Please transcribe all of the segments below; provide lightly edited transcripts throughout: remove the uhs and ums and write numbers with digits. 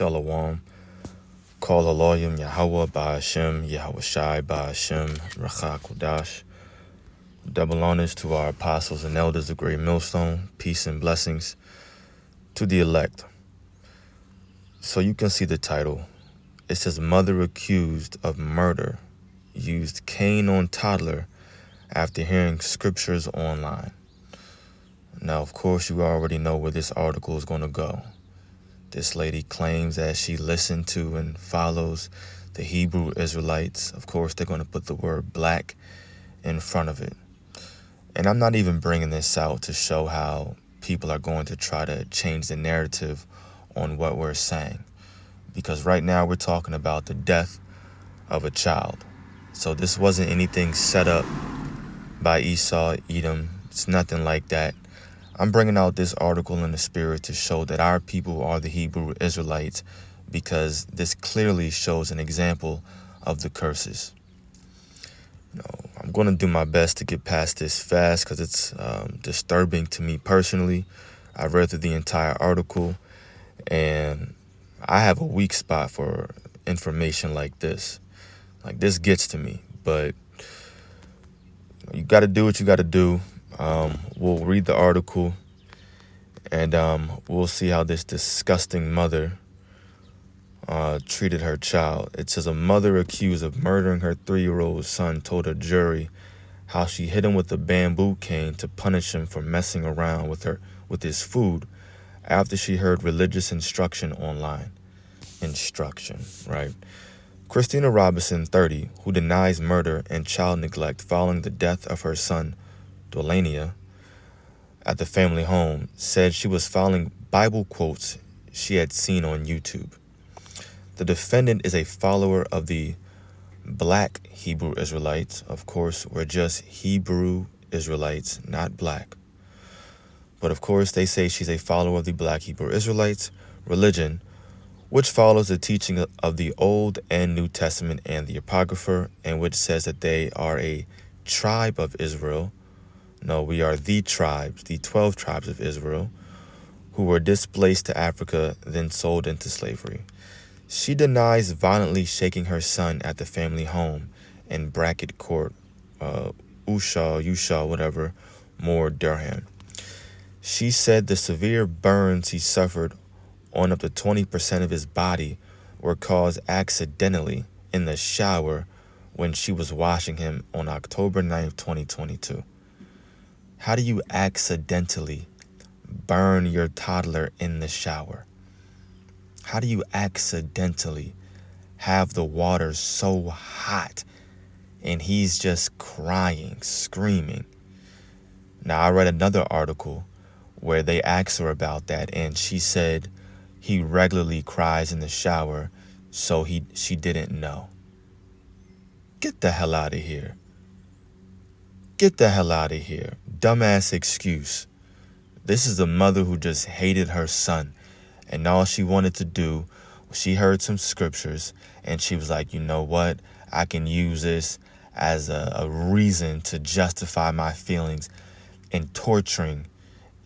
Shalom. Call Aloyim Yahweh Ba'ashem, Yahweh Shai Ba'ashem, Racha Kodash. Double honors to our apostles and elders of Great Millstone. Peace and blessings to the elect. So you can see the title. It says, Mother accused of murder used cane on toddler after hearing scriptures online. Now, of course, you already know where this article is going to go. This lady claims that she listened to and follows the Hebrew Israelites. Of course, they're going to put the word black in front of it. And I'm not even bringing this out to show how people are going to try to change the narrative on what we're saying. Because right now we're talking about the death of a child. So this wasn't anything set up by Esau, Edom. It's nothing like that. I'm bringing out this article in the spirit to show that our people are the Hebrew Israelites, because this clearly shows an example of the curses. I'm going to do my best to get past this fast because it's disturbing to me personally. I read through the entire article, and I have a weak spot for information like this. Like, this gets to me, but you got to do what you got to do. We'll read the article, and we'll see how this disgusting mother treated her child. It says, a mother accused of murdering her 3-year-old son told a jury how she hit him with a bamboo cane to punish him for messing around with his food after she heard religious instruction online. Instruction, right? Christina Robinson, 30, who denies murder and child neglect following the death of her son, Dolania, at the family home, said she was following Bible quotes she had seen on YouTube. The defendant is a follower of the black Hebrew Israelites. Of course, we're just Hebrew Israelites, not black. But of course, they say she's a follower of the black Hebrew Israelites religion, which follows the teaching of the Old and New Testament and the Apocrypha, and which says that they are a tribe of Israel. No, we are the tribes, the 12 tribes of Israel, who were displaced to Africa, then sold into slavery. She denies violently shaking her son at the family home in Bracket Court, Ushaw, whatever, Moore, Durham. She said the severe burns he suffered on up to 20% of his body were caused accidentally in the shower when she was washing him on October 9th, 2022. How do you accidentally burn your toddler in the shower? How do you accidentally have the water so hot and he's just crying, screaming? Now, I read another article where they asked her about that, and she said he regularly cries in the shower, so she didn't know. Get the hell out of here. Get the hell out of here. Dumbass excuse. This is a mother who just hated her son, and all she wanted to do was, she heard some scriptures, and she was like, you know what? I can use this as a reason to justify my feelings in torturing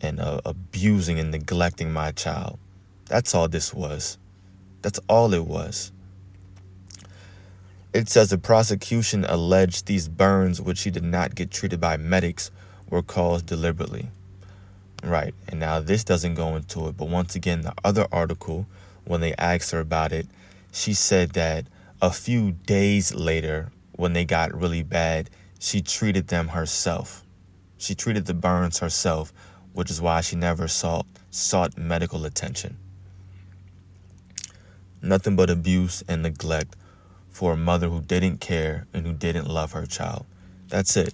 and abusing and neglecting my child. That's all this was. That's all it was. It says the prosecution alleged these burns, which she did not get treated by medics, were caused deliberately. Right, and now this doesn't go into it, but once again, the other article, when they asked her about it, she said that a few days later, when they got really bad, she treated them herself. She treated the burns herself, which is why she never sought medical attention. Nothing but abuse and neglect for a mother who didn't care and who didn't love her child. That's it.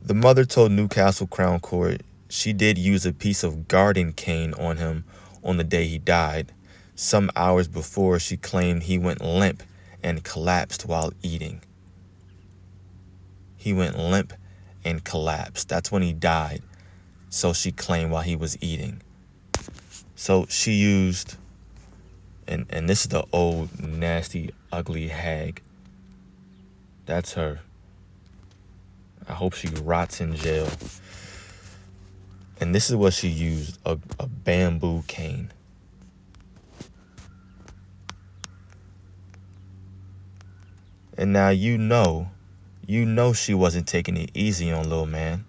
The mother told Newcastle Crown Court she did use a piece of garden cane on him on the day he died. Some hours before, she claimed he went limp and collapsed while eating. He went limp and collapsed. That's when he died. So she claimed while he was eating. So she used, and this is the old, nasty, ugly hag. That's her. I hope she rots in jail. And this is what she used, a bamboo cane. And now you know she wasn't taking it easy on Lil Man.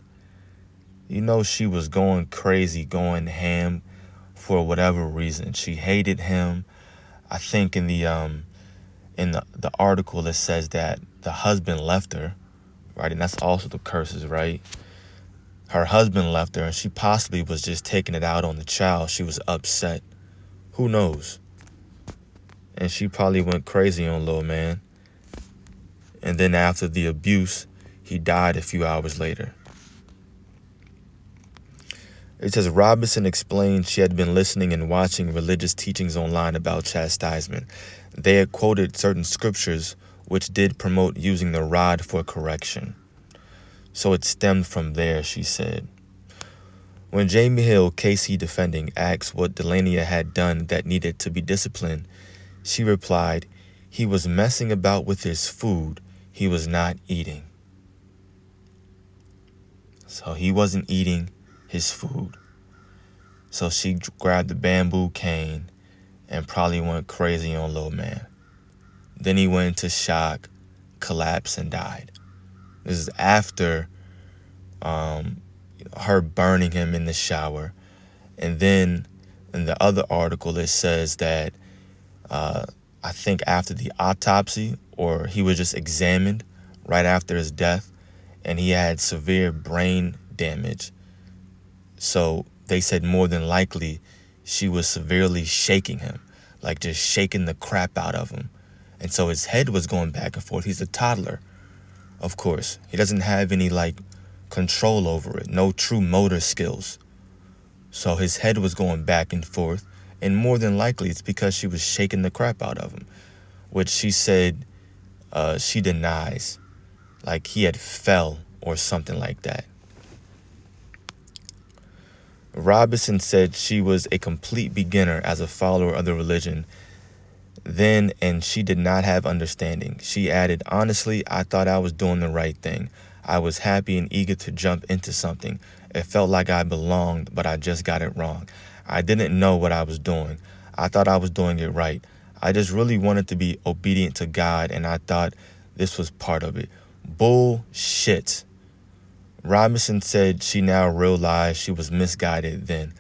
You know she was going crazy, going ham for whatever reason. She hated him. I think in the article it says that the husband left her, right? And that's also the curses, right? Her husband left her, and she possibly was just taking it out on the child. She was upset. Who knows? And she probably went crazy on Lil Man. And then after the abuse, he died a few hours later. It says Robinson explained she had been listening and watching religious teachings online about chastisement. They had quoted certain scriptures which did promote using the rod for correction. So it stemmed from there, she said. When Jamie Hill, KC defending, asked what Delania had done that needed to be disciplined, she replied, he was messing about with his food. He was not eating. So he wasn't eating his food. So she grabbed the bamboo cane and probably went crazy on Lil Man. Then he went into shock, collapsed, and died. This is after her burning him in the shower. And then in the other article, it says that I think after the autopsy, or he was just examined right after his death, and he had severe brain damage. So they said more than likely she was severely shaking him, like just shaking the crap out of him. And so his head was going back and forth. He's a toddler, of course. He doesn't have any control over it, no true motor skills. So his head was going back and forth, and more than likely it's because she was shaking the crap out of him, which she said she denies, like he had fell or something like that. Robinson said she was a complete beginner as a follower of the religion then, and she did not have understanding. She added, honestly, I thought I was doing the right thing. I was happy and eager to jump into something. It felt like I belonged, but I just got it wrong. I didn't know what I was doing. I thought I was doing it right. I just really wanted to be obedient to God, and I thought this was part of it. Bullshit. Robinson said she now realized she was misguided then.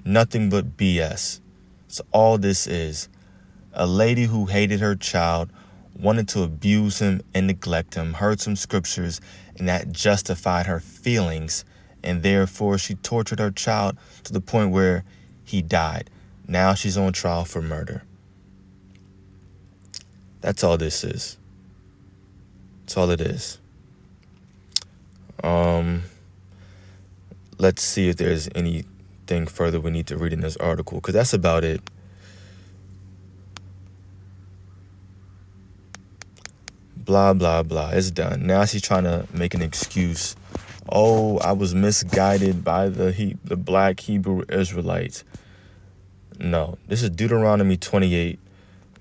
Nothing but BS. So all this is a lady who hated her child, wanted to abuse him and neglect him, heard some scriptures, and that justified her feelings, and therefore she tortured her child to the point where he died. Now she's on trial for murder. That's all this is. That's all it is. Let's see if there's anything further we need to read in this article, because that's about it. Blah, blah, blah. It's done. Now she's trying to make an excuse. Oh, I was misguided by the black Hebrew Israelites. No, this is Deuteronomy 28,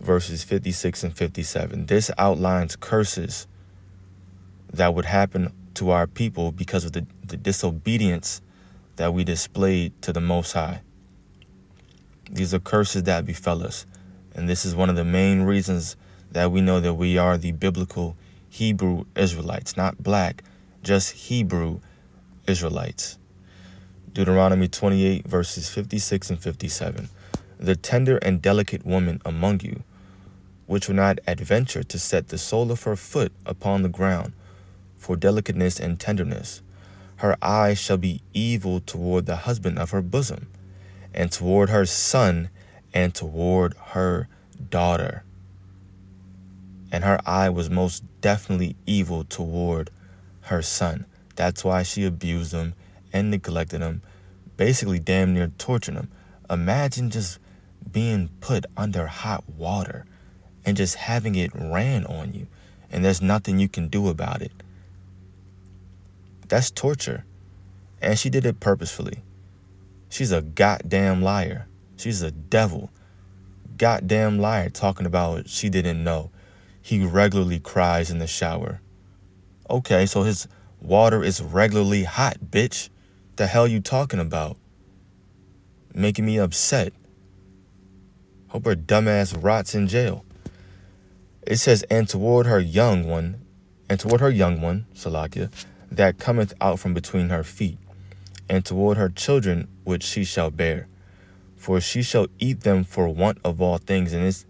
verses 56 and 57. This outlines curses that would happen to our people because of the disobedience that we displayed to the Most High. These are curses that befell us. And this is one of the main reasons that we know that we are the biblical Hebrew Israelites, not black, just Hebrew Israelites. Deuteronomy 28, verses 56 and 57. The tender and delicate woman among you, which will not adventure to set the sole of her foot upon the ground, for delicateness and tenderness. Her eyes shall be evil toward the husband of her bosom, and toward her son, and toward her daughter. And her eye was most definitely evil toward her son. That's why she abused him and neglected him, basically damn near tortured him. Imagine just being put under hot water and just having it ran on you, and there's nothing you can do about it. That's torture. And she did it purposefully. She's a goddamn liar. She's a devil. Goddamn liar, talking about what she didn't know. He regularly cries in the shower. Okay, so his water is regularly hot, bitch. The hell you talking about? Making me upset. Hope her dumbass rots in jail. It says, and toward her young one, Salakia, that cometh out from between her feet, and toward her children which she shall bear. For she shall eat them for want of all things. And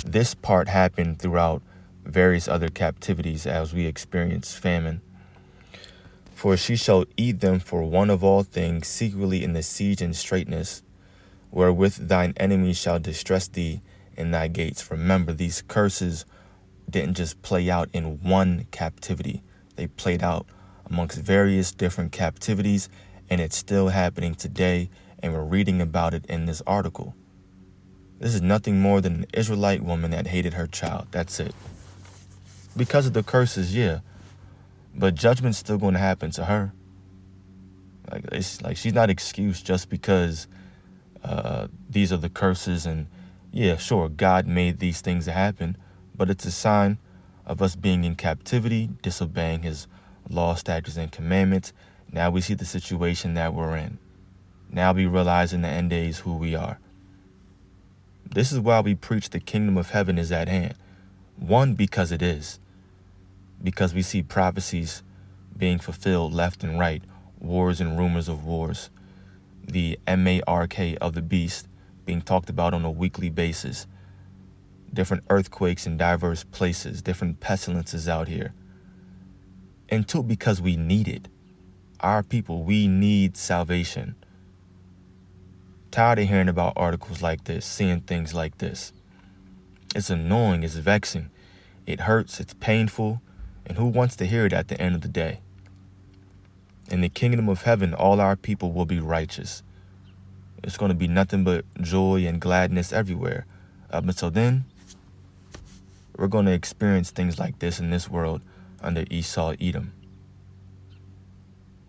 this part happened throughout various other captivities as we experience famine. For she shall eat them for want of all things, secretly in the siege and straitness, wherewith thine enemies shall distress thee in thy gates. Remember, these curses didn't just play out in one captivity. They played out amongst various different captivities, and it's still happening today, and we're reading about it in this article. This is nothing more than an Israelite woman that hated her child. That's it. Because of the curses, yeah. But judgment's still going to happen to her. It's like she's not excused just because these are the curses. And yeah, sure, God made these things to happen, but it's a sign of us being in captivity, disobeying his law, statutes, and commandments. Now we see the situation that we're in. Now we realize in the end days who we are. This is why we preach the kingdom of heaven is at hand. One, because it is. Because we see prophecies being fulfilled left and right, wars and rumors of wars, the mark of the beast being talked about on a weekly basis, different earthquakes in diverse places, different pestilences out here. And two, because we need it. Our people, we need salvation. Tired of hearing about articles like this, seeing things like this. It's annoying, it's vexing, it hurts, it's painful, and who wants to hear it at the end of the day? In the kingdom of heaven, all our people will be righteous. It's going to be nothing but joy and gladness everywhere. Up until then, we're going to experience things like this in this world under Esau, Edom.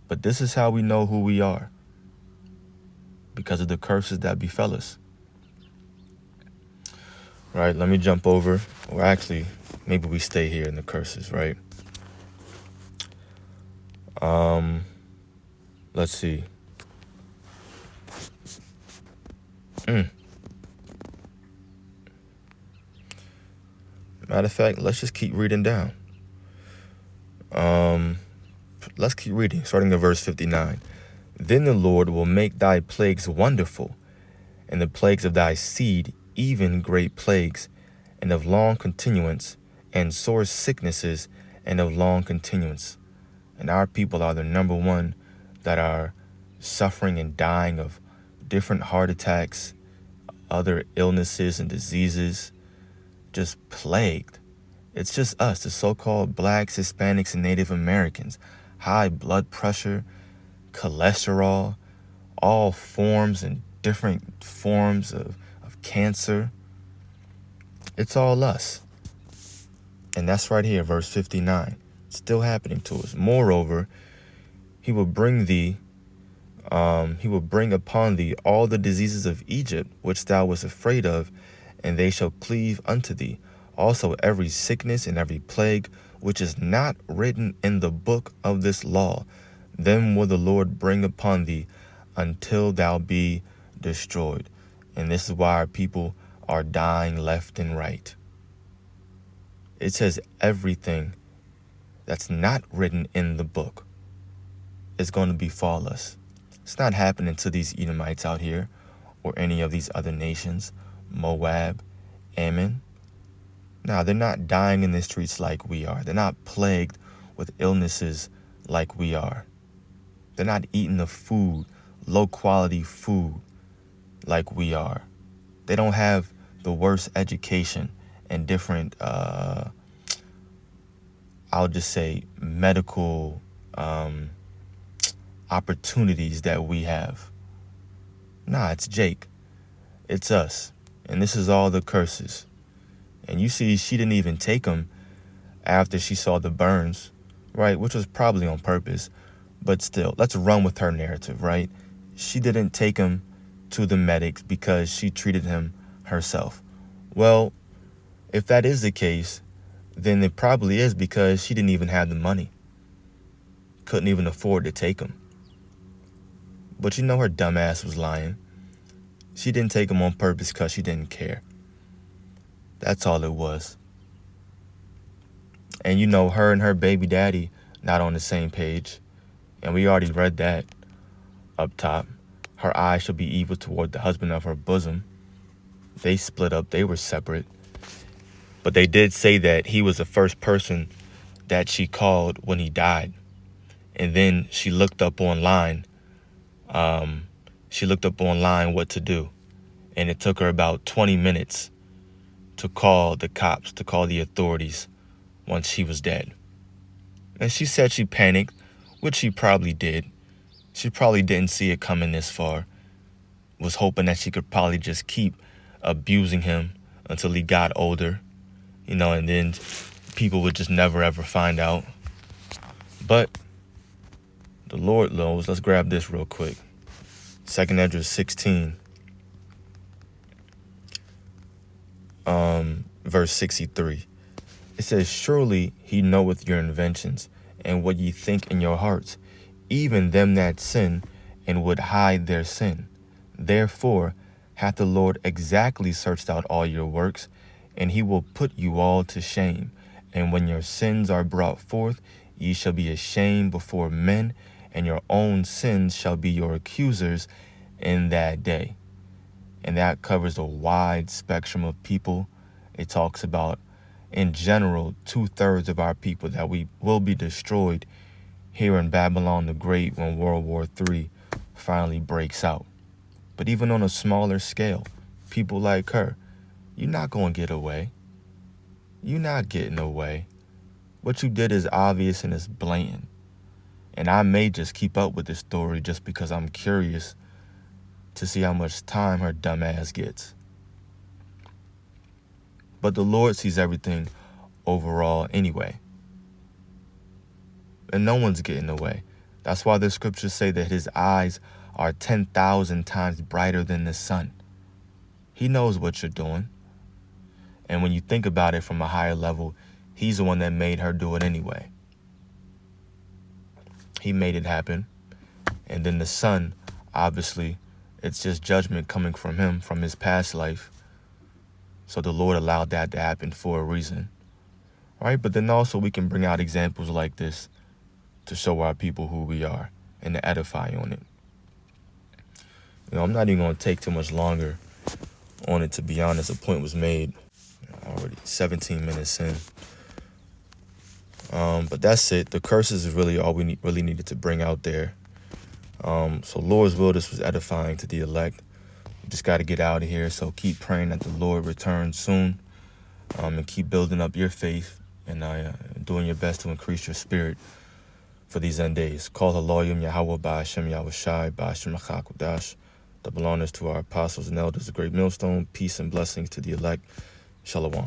But this is how we know who we are. Because of the curses that befell us. Right, let me jump over. Or actually, maybe we stay here in the curses, right? Let's see. Matter of fact, let's just keep reading down. Let's keep reading, starting at verse 59. Then the Lord will make thy plagues wonderful, and the plagues of thy seed, even great plagues, and of long continuance, and sore sicknesses, and of long continuance. And our people are the number one that are suffering and dying of different heart attacks, other illnesses and diseases, just plagued. It's just us, the so-called blacks, Hispanics, and Native Americans. High blood pressure, cholesterol, all forms and different forms of cancer. It's all us. And that's right here, verse 59. It's still happening to us. Moreover, he will bring upon thee all the diseases of Egypt, which thou wast afraid of, and they shall cleave unto thee. Also every sickness and every plague, which is not written in the book of this law, them will the Lord bring upon thee until thou be destroyed. And this is why our people are dying left and right. It says everything that's not written in the book is going to befall us. It's not happening to these Edomites out here or any of these other nations, Moab, Ammon. No, they're not dying in the streets like we are. They're not plagued with illnesses like we are. They're not eating the food, low quality food like we are. They don't have the worst education and different, I'll just say medical opportunities that we have. Nah, it's Jake. It's us. And this is all the curses. And you see, she didn't even take them after she saw the burns, right? Which was probably on purpose. But still, let's run with her narrative, right? She didn't take him to the medics because she treated him herself. Well, if that is the case, then it probably is because she didn't even have the money. Couldn't even afford to take him. But you know her dumb ass was lying. She didn't take him on purpose because she didn't care. That's all it was. And you know, her and her baby daddy not on the same page. And we already read that up top. Her eyes shall be evil toward the husband of her bosom. They split up. They were separate. But they did say that he was the first person that she called when he died. And then she looked up online. She looked up online what to do. And it took her about 20 minutes to call the cops, to call the authorities once he was dead. And she said she panicked, which she probably did. She probably didn't see it coming this far. Was hoping that she could probably just keep abusing him until he got older, you know, and then people would just never ever find out. But the Lord knows. Let's grab this real quick. 2 Esdras 16, verse 63. It says, surely he knoweth your inventions, and what ye think in your hearts, even them that sin, and would hide their sin. Therefore hath the Lord exactly searched out all your works, and he will put you all to shame. And when your sins are brought forth, ye shall be ashamed before men, and your own sins shall be your accusers in that day. And that covers a wide spectrum of people. It talks about, in general, 2/3 of our people that we will be destroyed here in Babylon the Great when World War III finally breaks out. But even on a smaller scale, people like her, you're not going to get away. You're not getting away. What you did is obvious and it's blatant. And I may just keep up with this story just because I'm curious to see how much time her dumb ass gets. But the Lord sees everything overall anyway. And no one's getting away. That's why the scriptures say that his eyes are 10,000 times brighter than the sun. He knows what you're doing. And when you think about it from a higher level, he's the one that made her do it anyway. He made it happen. And then the son, obviously, it's just judgment coming from him, from his past life. So the Lord allowed that to happen for a reason. All right, but then also we can bring out examples like this to show our people who we are and to edify on it. You know, I'm not even going to take too much longer on it, to be honest. A point was made already 17 minutes in. But that's it. The curses is really all we really needed to bring out there. So Lord's will, this was edifying to the elect. We just got to get out of here. So keep praying that the Lord returns soon, and keep building up your faith and doing your best to increase your spirit for these end days. Call Haloyim Yahweh Ba'ashem Yahushai Ba'ashem Machakudash. Double honors to our apostles and elders, the great millstone. Peace and blessings to the elect. Shalom.